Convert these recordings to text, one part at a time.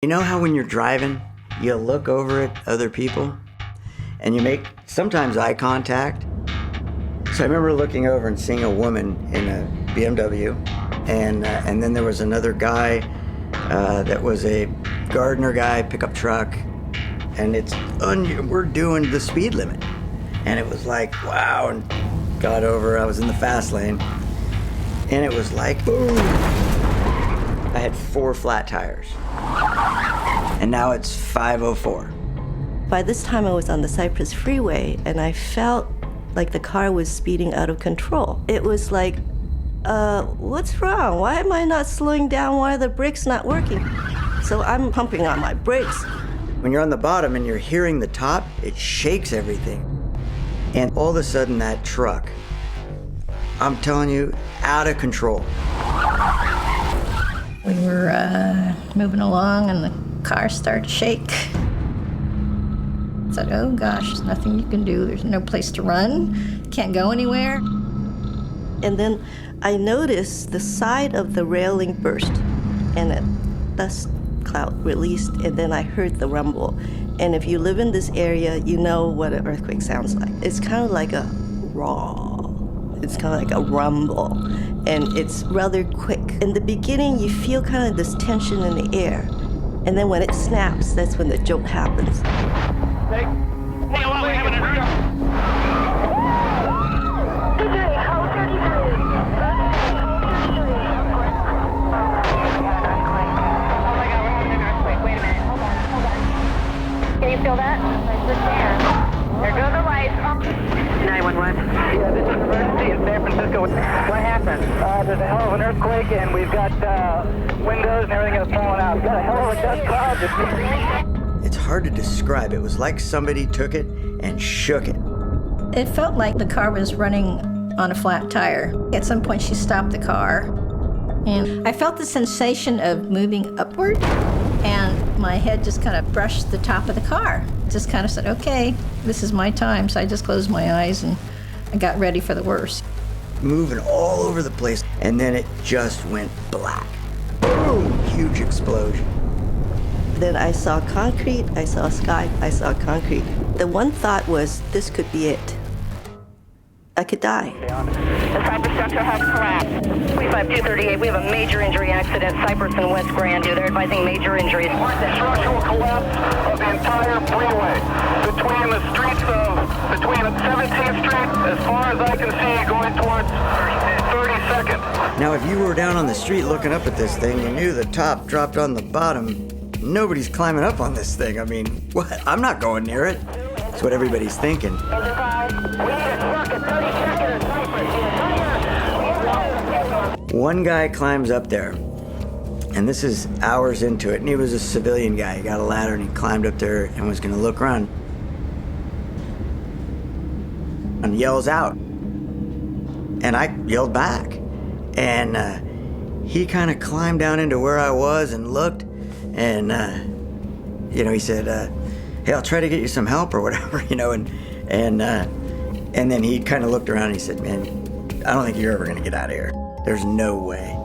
You know how when you're driving, you look over at other people and you make sometimes eye contact? So I remember looking over and seeing a woman in a BMW, and then there was another guy that was a gardener guy, pickup truck, and we're doing the speed limit. And it was like, wow, and got over, I was in the fast lane, and it was like, boom. I had 4 flat tires. And now it's 5:04. By this time I was on the Cypress Freeway and I felt like the car was speeding out of control. It was like, what's wrong? Why am I not slowing down? Why are the brakes not working? So I'm pumping on my brakes. When you're on the bottom and you're hearing the top, it shakes everything. And all of a sudden that truck, I'm telling you, out of control. We were moving along and the car started to shake. I said, oh gosh, there's nothing you can do. There's no place to run. Can't go anywhere. And then I noticed the side of the railing burst and a dust cloud released, and then I heard the rumble. And if you live in this area, you know what an earthquake sounds like. It's kind of like a roar. It's kind of like a rumble, and it's rather quick. In the beginning, you feel kind of this tension in the air, and then when it snaps, that's when the jolt happens. Hey, hello, we're having an earthquake. Wait a minute, hold on. Can you feel that? There go the lights. 911. Yeah, this is an emergency in San Francisco. What happened? There's a hell of an earthquake, and we've got windows and everything that's falling out. We've got a hell of a dust cloud. It's hard to describe. It was like somebody took it and shook it. It felt like the car was running on a flat tire. At some point, she stopped the car, and I felt the sensation of moving upward, and my head just kind of brushed the top of the car. Just kind of said, okay, this is my time. So I just closed my eyes and I got ready for the worst. Moving all over the place, and then it just went black. Boom! Huge explosion. Then I saw concrete, I saw sky, I saw concrete. The one thought was, this could be it. I could die. The Cypress structure has collapsed. 35238, we have a major injury accident, Cypress and West Grandview. They're advising major injuries. The structural collapse of the entire freeway between 17th Street, as far as I can see, going towards 32nd. Now, if you were down on the street looking up at this thing, you knew the top dropped on the bottom. Nobody's climbing up on this thing. I mean, what? I'm not going near it. That's what everybody's thinking. One guy climbs up there, and this is hours into it, and he was a civilian guy. He got a ladder and he climbed up there and was going to look around and yells out. And I yelled back. And he kind of climbed down into where I was and looked, and he said, hey, I'll try to get you some help or whatever, and then he kind of looked around and he said, man, I don't think you're ever going to get out of here. There's no way.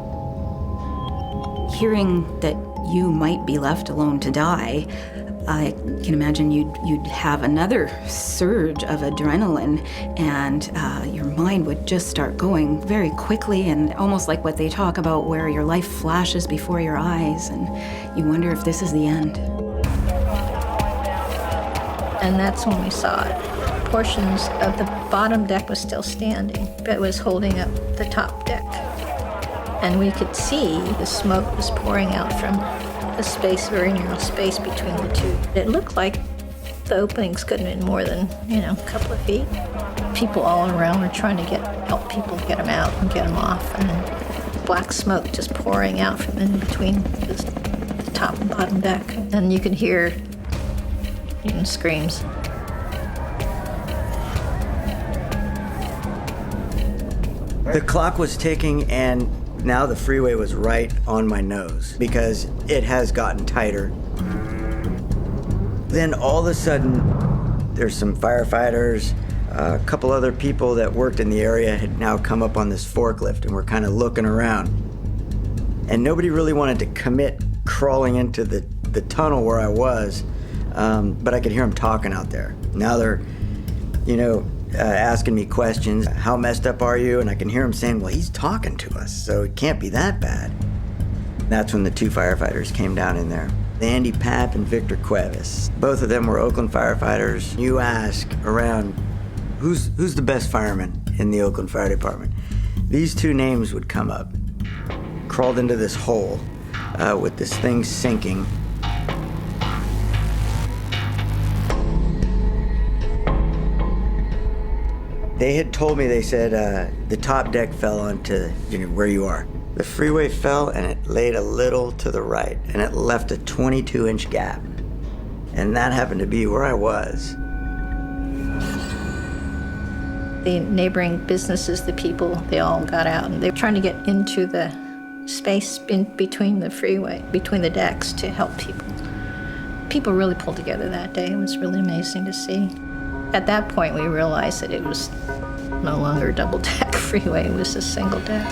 Hearing that you might be left alone to die, I can imagine you'd have another surge of adrenaline, and your mind would just start going very quickly, and almost like what they talk about where your life flashes before your eyes, and you wonder if this is the end. And that's when we saw it. Portions of the bottom deck was still standing, but it was holding up the top deck. And we could see the smoke was pouring out from the space, very narrow space between the two. It looked like the openings couldn't have been more than, a couple of feet. People all around were trying to help people get them out and get them off. And then black smoke just pouring out from in between the top and bottom deck. And you could hear even screams. The clock was ticking, and now the freeway was right on my nose because it has gotten tighter. Then all of a sudden, there's some firefighters, a couple other people that worked in the area had now come up on this forklift and were kind of looking around. And nobody really wanted to commit crawling into the the tunnel where I was, but I could hear them talking out there. Now they're, asking me questions. How messed up are you? And I can hear them saying, well, he's talking to us, so it can't be that bad. That's when the 2 firefighters came down in there. Andy Papp and Victor Cuevas. Both of them were Oakland firefighters. You ask around, who's the best fireman in the Oakland Fire Department? These 2 names would come up. Crawled into this hole with this thing sinking. They had told me, they said, the top deck fell onto where you are. The freeway fell and it laid a little to the right, and it left a 22-inch gap. And that happened to be where I was. The neighboring businesses, the people, they all got out, and they were trying to get into the space in between the freeway, between the decks, to help people. People really pulled together that day. It was really amazing to see. At that point, we realized that it was no longer a double-deck freeway, it was a single deck.